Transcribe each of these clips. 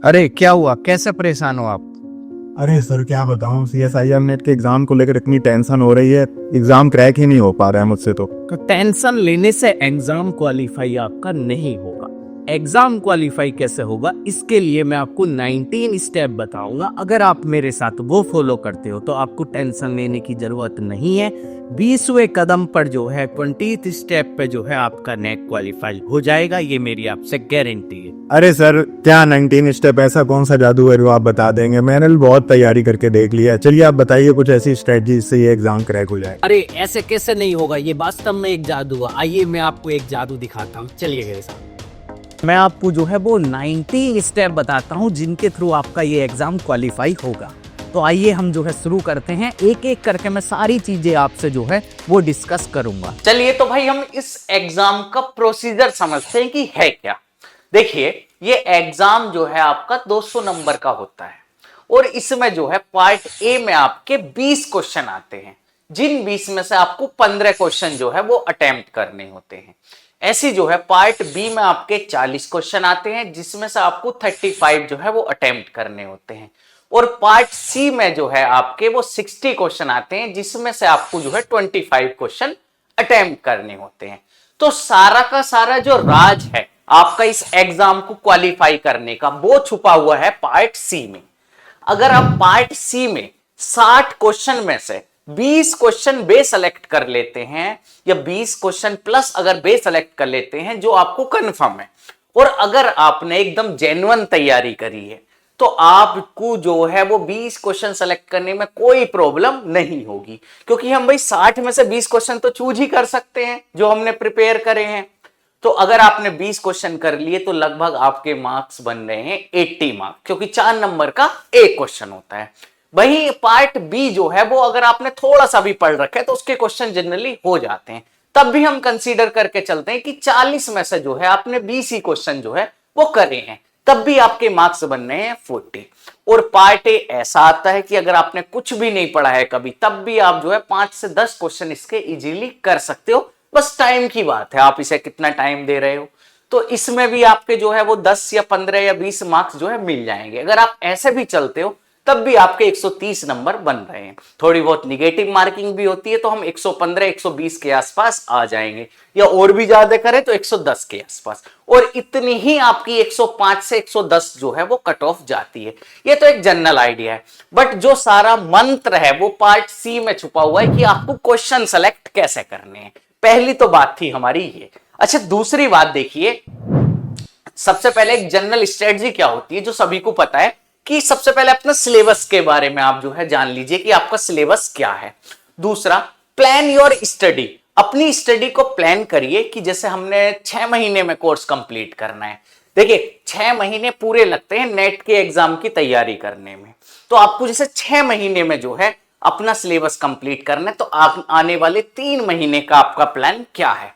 अरे क्या हुआ, कैसे परेशान हो आप? अरे सर क्या बताऊं, CSIR नेट के एग्जाम को लेकर इतनी टेंशन हो रही है। एग्जाम क्रैक ही नहीं हो पा रहा है मुझसे तो। टेंशन लेने से एग्जाम क्वालिफाई आपका नहीं होगा। एग्जाम क्वालिफाई कैसे होगा, इसके लिए मैं आपको 19 स्टेप बताऊंगा। अगर आप मेरे साथ वो फॉलो करते हो तो आपको टेंशन लेने की जरूरत नहीं है। 20वें कदम पर जो है, 20th स्टेप पे जो है आपका नेट क्वालिफाई हो जाएगा, ये मेरी आपसे गारंटी है। अरे सर क्या 19 स्टेप, ऐसा कौन सा जादू है जो आप बता देंगे? मैंने भी बहुत तैयारी करके देख लिया है। चलिए आप बताइए कुछ ऐसी स्ट्रेटजी जिससे ये एग्जाम क्रैक हो जाए। अरे ऐसे कैसे नहीं होगा, ये वास्तव में एक जादू है। आइए मैं आपको एक जादू दिखाता हूँ, चलिए मेरे साथ। मैं आपको जो है वो 19 स्टेप बताता हूँ जिनके थ्रू आपका ये एग्जाम क्वालिफाई होगा। तो आइए हम जो है शुरू करते हैं। एक एक करके मैं सारी चीजें आपसे जो है वो डिस्कस करूंगा। चलिए तो भाई हम इस एग्जाम का प्रोसीजर समझते हैं कि है क्या। देखिए ये एग्जाम जो है आपका 200 नंबर का होता है और इसमें जो है पार्ट ए में आपके 20 क्वेश्चन आते हैं, जिन 20 में से आपको 15 क्वेश्चन जो है वो अटेम्प्ट करने होते हैं। ऐसी जो है पार्ट बी में आपके 40 क्वेश्चन आते हैं, जिसमें से आपको 35 जो है वो अटेम्प्ट करने होते हैं। और पार्ट सी में जो है आपके वो 60 क्वेश्चन आते हैं, जिसमें से आपको जो है 25 क्वेश्चन अटेम्प्ट करने होते हैं। तो सारा का सारा जो राज है आपका इस एग्जाम को क्वालिफाई करने का, वो छुपा हुआ है पार्ट सी में। अगर आप पार्ट सी में 60 क्वेश्चन में से 20 क्वेश्चन बे सेलेक्ट कर लेते हैं, या 20 क्वेश्चन प्लस अगर बे सेलेक्ट कर लेते हैं जो आपको कंफर्म है, और अगर आपने एकदम जेन्युइन तैयारी करी है, तो आपको जो है वो 20 क्वेश्चन सेलेक्ट करने में कोई प्रॉब्लम नहीं होगी। क्योंकि हम भाई 60 में से 20 क्वेश्चन तो चूज ही कर सकते हैं जो हमने प्रिपेयर करे हैं। तो अगर आपने 20 क्वेश्चन कर लिए तो लगभग आपके मार्क्स बन रहे हैं 80 मार्क्स, क्योंकि 4 नंबर का एक क्वेश्चन होता है। वही पार्ट बी जो है वो अगर आपने थोड़ा सा भी पढ़ रखा है तो उसके क्वेश्चन जनरली हो जाते हैं। तब भी हम कंसीडर करके चलते हैं कि 40 में से जो है आपने 20 ही क्वेश्चन जो है वो करे हैं, तब भी आपके मार्क्स बन रहे हैं 40। और पार्ट ए ऐसा आता है कि अगर आपने कुछ भी नहीं पढ़ा है कभी, तब भी आप जो है 5 से 10 क्वेश्चन इसके इजीली कर सकते हो। बस टाइम की बात है, आप इसे कितना टाइम दे रहे हो। तो इसमें भी आपके जो है वो 10 या 15 या 20 मार्क्स जो है मिल जाएंगे। अगर आप ऐसे भी चलते हो तब भी आपके 130 नंबर बन रहे हैं। थोड़ी बहुत निगेटिव मार्किंग भी होती है तो हम 115 120 के आसपास आ जाएंगे, या और भी ज्यादा करें तो 110 के आसपास। और इतनी ही आपकी 105 से 110 जो है वो कट ऑफ जाती है। ये तो एक जनरल आइडिया है, बट जो सारा मंत्र है वो पार्ट सी में छुपा हुआ है कि आपको क्वेश्चन सेलेक्ट कैसे करने हैं। पहली तो बात थी हमारी ये। अच्छा, दूसरी बात देखिए, सबसे पहले एक जनरल स्ट्रेटजी क्या होती है जो सभी को पता है, कि सबसे पहले अपना सिलेबस के बारे में आप जो है जान लीजिए कि आपका सिलेबस क्या है। दूसरा, प्लान योर स्टडी। अपनी स्टडी को प्लान करिए कि जैसे हमने 6 महीने में कोर्स कंप्लीट करना है। देखिए 6 महीने पूरे लगते हैं नेट के एग्जाम की तैयारी करने में, तो आपको जैसे 6 महीने में जो है अपना सिलेबस कंप्लीट करना है। तो आने वाले 3 महीने का आपका प्लान क्या है,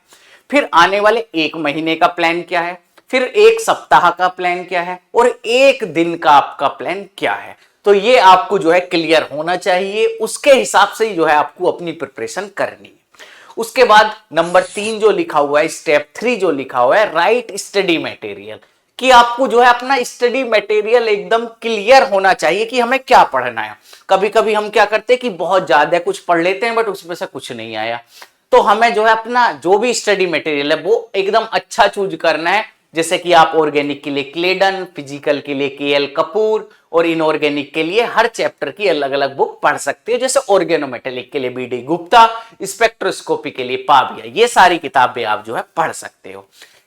फिर आने वाले 1 महीने का प्लान क्या है, फिर 1 सप्ताह का प्लान क्या है, और 1 दिन का आपका प्लान क्या है। तो ये आपको जो है क्लियर होना चाहिए। उसके हिसाब से ही जो है आपको अपनी प्रिपरेशन करनी है। उसके बाद नंबर 3 जो लिखा हुआ है, स्टेप 3 जो लिखा हुआ है, राइट स्टडी मटेरियल, कि आपको जो है अपना स्टडी मटेरियल एकदम क्लियर होना चाहिए कि हमें क्या पढ़ना है। कभी कभी हम क्या करते हैं कि बहुत ज्यादा कुछ पढ़ लेते हैं बट उसमें से कुछ नहीं आया। तो हमें जो है अपना जो भी स्टडी मटेरियल है वो एकदम अच्छा चूज करना है। जैसे कि आप ऑर्गेनिक के लिए क्लेडन, फिजिकल के लिए KL कपूर, और इनऑर्गेनिक के लिए हर चैप्टर की अलग अलग बुक पढ़ सकते हो। जैसे ऑर्गेनोमेटेलिक के लिए BD गुप्ता, स्पेक्ट्रोस्कोपी के लिए पाबिया, ये सारी किताबें आप जो है पढ़ सकते हो।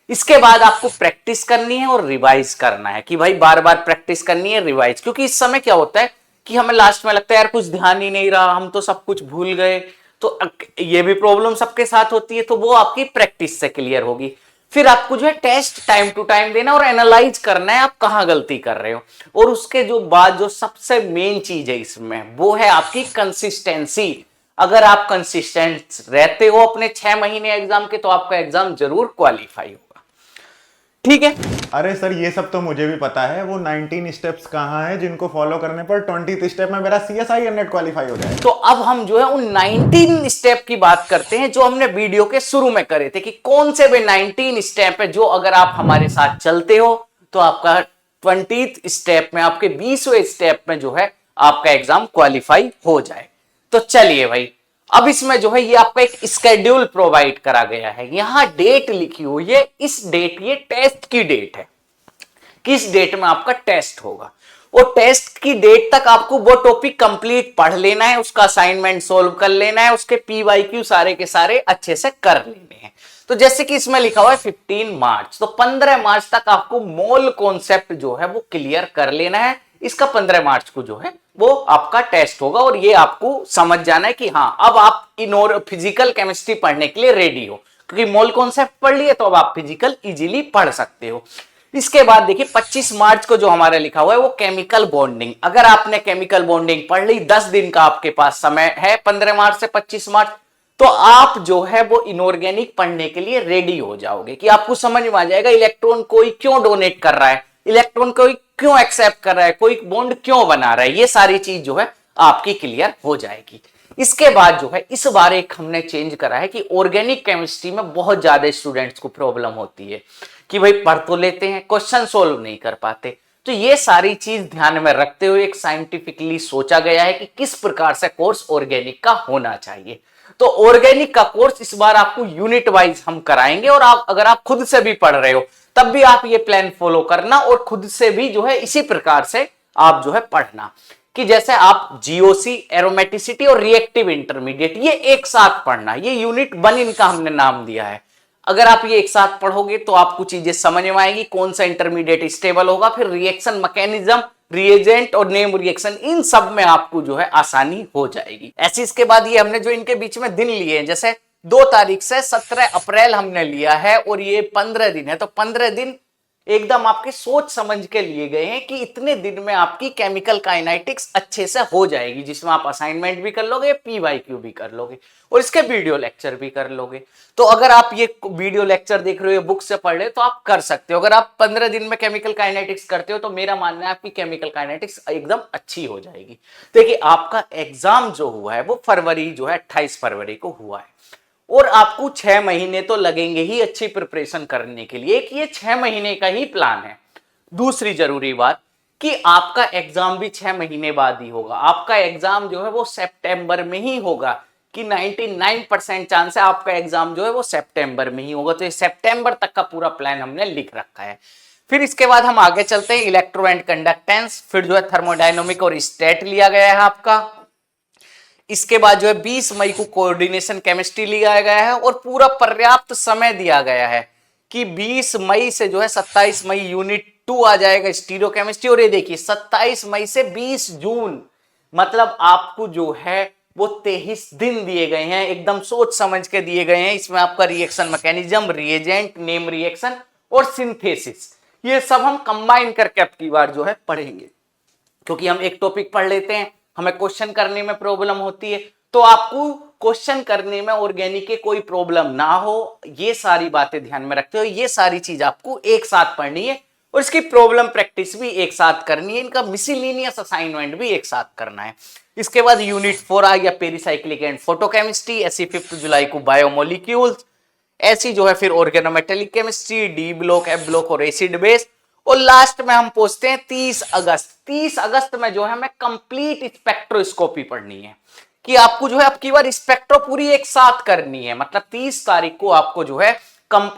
इसके बाद आपको प्रैक्टिस करनी है और रिवाइज करना है, कि भाई बार बार प्रैक्टिस करनी है, रिवाइज। क्योंकि इस समय क्या होता है कि हमें लास्ट में लगता है यार कुछ ध्यान ही नहीं रहा, हम तो सब कुछ भूल गए। तो ये भी प्रॉब्लम सबके साथ होती है, तो वो आपकी प्रैक्टिस से क्लियर होगी। फिर आपको जो है टेस्ट टाइम टू टाइम देना और एनालाइज करना है आप कहां गलती कर रहे हो। और उसके जो बाद जो सबसे मेन चीज है इसमें, वो है आपकी कंसिस्टेंसी। अगर आप कंसिस्टेंट रहते हो अपने 6 महीने एग्जाम के, तो आपका एग्जाम जरूर क्वालिफाई होगा। ठीक है। अरे सर ये सब तो मुझे भी पता है, वो 19 स्टेप्स कहाँ है जिनको फॉलो करने पर 20th स्टेप में मेरा CSIR नेट क्वालिफाई हो जाए? तो अब हम जो है उन 19 स्टेप की बात करते हैं जो हमने वीडियो के शुरू में करे थे, कि कौन से वे 19 स्टेप है जो अगर आप हमारे साथ चलते हो तो आपका 20th स्टेप में, आपके 20वें स्टेप में जो है आपका एग्जाम क्वालिफाई हो जाए। तो चलिए भाई, अब इसमें जो है ये आपका एक स्केड्यूल प्रोवाइड करा गया है, यहां डेट लिखी हुई है, इस डेट, ये टेस्ट की डेट है, किस डेट में आपका टेस्ट होगा। और टेस्ट की डेट तक आपको वो टॉपिक कंप्लीट पढ़ लेना है, उसका असाइनमेंट सोल्व कर लेना है, उसके पीवाईक्यू सारे के सारे अच्छे से कर लेने हैं। तो जैसे कि इसमें लिखा हुआ है 15 मार्च, तो 15 मार्च तक आपको मोल कॉन्सेप्ट जो है वो क्लियर कर लेना है। इसका 15 मार्च को जो है वो आपका टेस्ट होगा, और ये आपको समझ जाना है कि हाँ अब आप फिजिकल केमिस्ट्री पढ़ने के लिए रेडी हो, क्योंकि मोल कॉन्सेप्ट पढ़ लिए तो अब आप फिजिकल इजीली पढ़ सकते हो। इसके बाद देखिए 25 मार्च को जो हमारा लिखा हुआ है वो केमिकल बॉन्डिंग। अगर आपने केमिकल बॉन्डिंग पढ़ ली, 10 दिन का आपके पास समय है 15 मार्च से 25 मार्च, तो आप जो है वो इनऑर्गेनिक पढ़ने के लिए रेडी हो जाओगे, कि आपको समझ में आ जाएगा इलेक्ट्रॉन कोई क्यों डोनेट कर रहा है, इलेक्ट्रॉन कोई क्यों एक्सेप्ट कर रहा है, कोई बॉन्ड क्यों बना रहा है, ये सारी चीज जो है आपकी क्लियर हो जाएगी। इसके बाद जो है इस बार एक हमने चेंज करा है कि ऑर्गेनिक केमिस्ट्री में बहुत ज्यादा स्टूडेंट्स को प्रॉब्लम होती है कि भाई पढ़ तो लेते हैं, क्वेश्चन सोल्व नहीं कर पाते। तो ये सारी चीज ध्यान में रखते हुए एक साइंटिफिकली सोचा गया है कि किस प्रकार से कोर्स ऑर्गेनिक का होना चाहिए। तो ऑर्गेनिक का कोर्स इस बार आपको यूनिट वाइज हम कराएंगे, और आप अगर आप खुद से भी पढ़ रहे हो तब भी आप ये प्लान फॉलो करना, और खुद से भी जो है इसी प्रकार से आप जो है पढ़ना, कि जैसे आप जीओसी, एरोमेटिसिटी और रिएक्टिव इंटरमीडिएट ये एक साथ पढ़ना, ये यूनिट 1 इनका हमने नाम दिया है। अगर आप ये एक साथ पढ़ोगे तो आपको चीजें समझ में आएगी, कौन सा इंटरमीडिएट स्टेबल होगा, फिर रिएक्शन मैकेनिज्म, रिएजेंट और नेम रिएक्शन, इन सब में आपको जो है आसानी हो जाएगी। ऐसे इसके बाद ये हमने जो इनके बीच में दिन लिए हैं, जैसे 2 तारीख से 17 अप्रैल हमने लिया है, और ये 15 दिन है, तो 15 दिन एकदम आपके सोच समझ के लिए गए हैं कि इतने दिन में आपकी केमिकल काइनेटिक्स अच्छे से हो जाएगी, जिसमें आप असाइनमेंट भी कर लोगे, पीवाईक्यू भी कर लोगे, और इसके वीडियो लेक्चर भी कर लोगे। तो अगर आप ये वीडियो लेक्चर देख रहे हो, बुक से पढ़ रहे हो, तो आप कर सकते हो। अगर आप 15 दिन में केमिकल काइनेटिक्स करते हो तो मेरा मानना है आपकी केमिकल काइनेटिक्स एकदम अच्छी हो जाएगी। देखिए आपका एग्जाम जो हुआ है वो फरवरी जो है 28 फरवरी को हुआ है, और आपको 6 महीने तो लगेंगे ही अच्छी प्रिपरेशन करने के लिए, कि ये 6 महीने का ही प्लान है। दूसरी जरूरी बात कि आपका एग्जाम भी 6 महीने बाद ही होगा। आपका एग्जाम जो है वो सितंबर में ही होगा, कि 99% चांस है आपका एग्जाम जो है वो सितंबर में ही होगा। तो ये सितंबर तक का पूरा प्लान हमने लिख रखा है। फिर इसके बाद हम आगे चलते हैं, इलेक्ट्रो एंड कंडक्टेंस, फिर जो है थर्मोडायनामिक और स्टेट लिया गया है आपका। इसके बाद जो है 20 मई को कोऑर्डिनेशन केमिस्ट्री लिया गया है, और पूरा पर्याप्त समय दिया गया है कि 20 मई से जो है 27 मई यूनिट 2 आ जाएगा स्टीरियो केमिस्ट्री। और ये देखिए 27 मई से 20 जून, मतलब आपको जो है वो 23 दिन दिए गए हैं, एकदम सोच समझ के दिए गए हैं। इसमें आपका reaction mechanism, reagent, name reaction और सिंथेसिस, ये सब हम कंबाइन करके अब की बार जो है पढ़ेंगे, क्योंकि हम एक टॉपिक पढ़ लेते हैं, हमें क्वेश्चन करने में प्रॉब्लम होती है। तो आपको क्वेश्चन करने में ऑर्गेनिक के कोई प्रॉब्लम ना हो, ये सारी बातें ध्यान में रखते हो। ये सारी चीज आपको एक साथ पढ़नी है, और इसकी प्रॉब्लम प्रैक्टिस भी एक साथ करनी है, इनका मिसलिनियस असाइनमेंट भी एक साथ करना है। इसके बाद यूनिट 4 आ गया पेरिसाइक्लिक एंड फोटोकेमिस्ट्री, ऐसी 5 जुलाई को बायोमोलिक्यूल्स, ऐसी जो है फिर organometallic chemistry, D block, F block और एसिड बेस। और लास्ट में हम पहुंचते हैं 30 अगस्त। 30 अगस्त में जो है हमें कंप्लीट स्पेक्ट्रोस्कोपी पढ़नी है, कि आपको जो है अब की बार स्पेक्ट्रो पूरी एक साथ करनी है। मतलब 30 तारीख को आपको जो है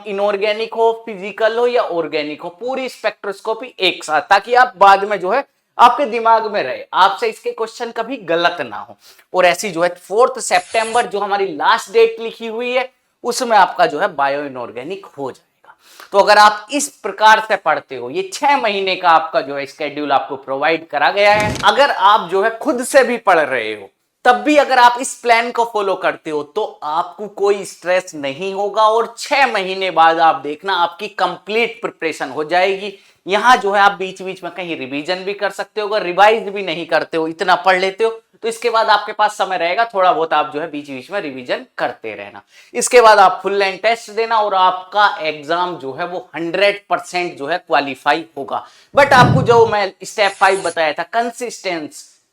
इनऑर्गेनिक हो, फिजिकल हो या ऑर्गेनिक हो, पूरी स्पेक्ट्रोस्कोपी एक साथ, ताकि आप बाद में जो है आपके दिमाग में रहे, आपसे इसके क्वेश्चन कभी गलत ना हो। और ऐसी जो है 4 सितंबर जो हमारी लास्ट डेट लिखी हुई है, उसमें आपका जो है बायो इनऑर्गेनिक हो जाएगा। तो अगर आप इस प्रकार से पढ़ते हो, ये 6 महीने का आपका जो है स्केड्यूल आपको प्रोवाइड करा गया है। अगर आप जो है खुद से भी पढ़ रहे हो, तब भी अगर आप इस प्लान को फॉलो करते हो तो आपको कोई स्ट्रेस नहीं होगा, और 6 महीने बाद आप देखना आपकी कंप्लीट प्रिपरेशन हो जाएगी। यहां जो है आप बीच बीच में कहीं रिवीजन भी कर सकते हो, अगर रिवाइज भी नहीं करते हो, इतना पढ़ लेते हो, तो इसके बाद आपके पास समय रहेगा, थोड़ा बहुत आप जो है बीच बीच में रिवीजन करते रहना। इसके बाद आप फुल लेंथ टेस्ट देना, और आपका एग्जाम जो है वो 100% जो है क्वालिफाई होगा। बट आपको जो मैं स्टेप 5 बताया था,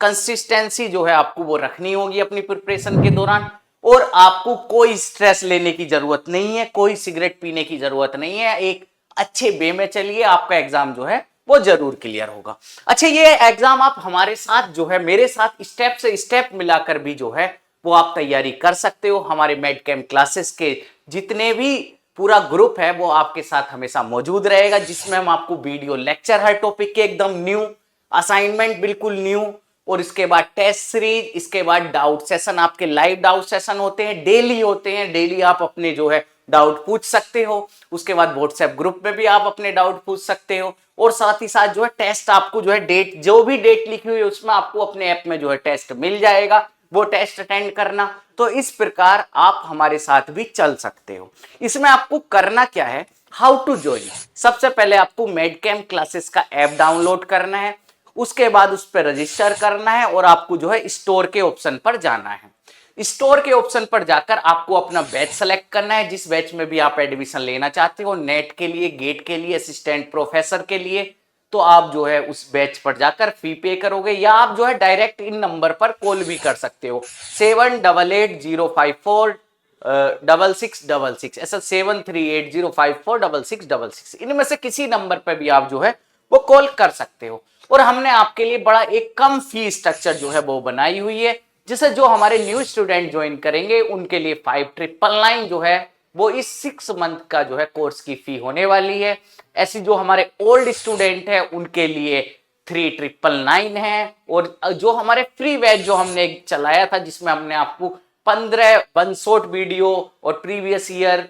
कंसिस्टेंसी जो है आपको वो रखनी होगी अपनी प्रिपरेशन के दौरान, और आपको कोई स्ट्रेस लेने की जरूरत नहीं है, कोई सिगरेट पीने की जरूरत नहीं है। एक अच्छे वे में चलिए, आपका एग्जाम जो है वो जरूर क्लियर होगा। अच्छा, ये एग्जाम आप हमारे साथ जो है, मेरे साथ स्टेप से स्टेप मिलाकर भी जो है वो आप तैयारी कर सकते हो। हमारे मेड कैम्प क्लासेस के जितने भी पूरा ग्रुप है वो आपके साथ हमेशा मौजूद रहेगा, जिसमें हम आपको वीडियो लेक्चर हर टॉपिक के एकदम न्यू, असाइनमेंट बिल्कुल न्यू, और इसके बाद टेस्ट सीरीज, इसके बाद डाउट सेशन, आपके लाइव डाउट सेशन होते हैं, डेली होते हैं, डेली आप अपने जो है डाउट पूछ सकते हो। उसके बाद व्हाट्सएप ग्रुप में भी आप अपने डाउट पूछ सकते हो, और साथ ही साथ जो है टेस्ट आपको जो है डेट, जो भी डेट लिखी हुई है उसमें आपको अपने ऐप में जो है टेस्ट मिल जाएगा, वो टेस्ट अटेंड करना। तो इस प्रकार आप हमारे साथ भी चल सकते हो। इसमें आपको करना क्या है, हाउ टू ज्वाइन। सबसे पहले आपको मेड कैम्प क्लासेस का ऐप डाउनलोड करना है, उसके बाद उस पर रजिस्टर करना है, और आपको जो है स्टोर के ऑप्शन पर जाना है। स्टोर के ऑप्शन पर जाकर आपको अपना बैच सेलेक्ट करना है, जिस बैच में भी आप एडमिशन लेना चाहते हो, नेट के लिए, गेट के लिए, असिस्टेंट प्रोफेसर के लिए। तो आप जो है उस बैच पर जाकर फी पे करोगे, या आप जो है डायरेक्ट इन नंबर पर कॉल भी कर सकते हो, 7880546666, ऐसा 7380546666। इनमें से किसी नंबर पर भी आप जो है वो कॉल कर सकते हो। और हमने आपके लिए बड़ा एक कम फी स्ट्रक्चर जो है वो बनाई हुई है, जिसे जो हमारे न्यू स्टूडेंट ज्वाइन करेंगे उनके लिए 5999 जो है वो इस 6 मंथ का जो है कोर्स की फी होने वाली है। ऐसी जो हमारे ओल्ड स्टूडेंट है उनके लिए 3999 है। और जो हमारे फ्री बैच जो हमने चलाया था, जिसमें हमने आपको 15 वन शॉट वीडियो और प्रीवियस ईयर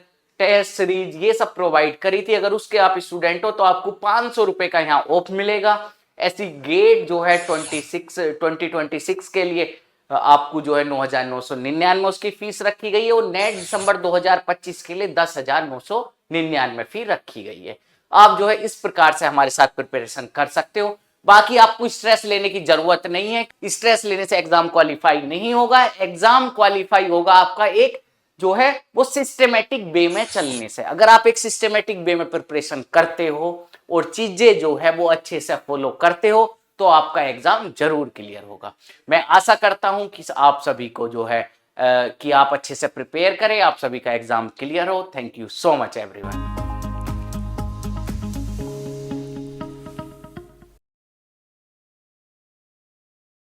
टेस्ट सीरीज ये सब प्रोवाइड करी थी, अगर उसके आप स्टूडेंट हो तो आपको 500 रुपए का यहाँ ऑफ मिलेगा। ऐसी गेट जो है 2026 के लिए आपको जो है 9,999 उसकी फीस रखी गई है, और नेट दिसंबर 2025 के लिए 10,999 फी रखी गई है। आप जो है इस प्रकार से हमारे साथ प्रिपरेशन कर सकते हो। बाकी आपको स्ट्रेस लेने की जरूरत नहीं है, स्ट्रेस लेने से एग्जाम क्वालिफाई नहीं होगा। एग्जाम क्वालिफाई होगा आपका एक जो है वो सिस्टेमेटिक वे में चलने से। अगर आप एक सिस्टेमेटिक वे में प्रिपरेशन करते हो और चीजें जो है वो अच्छे से फॉलो करते हो, तो आपका एग्जाम जरूर क्लियर होगा। मैं आशा करता हूं कि आप सभी को जो है कि आप अच्छे से प्रिपेयर करें, आप सभी का एग्जाम क्लियर हो। Thank you so much everyone.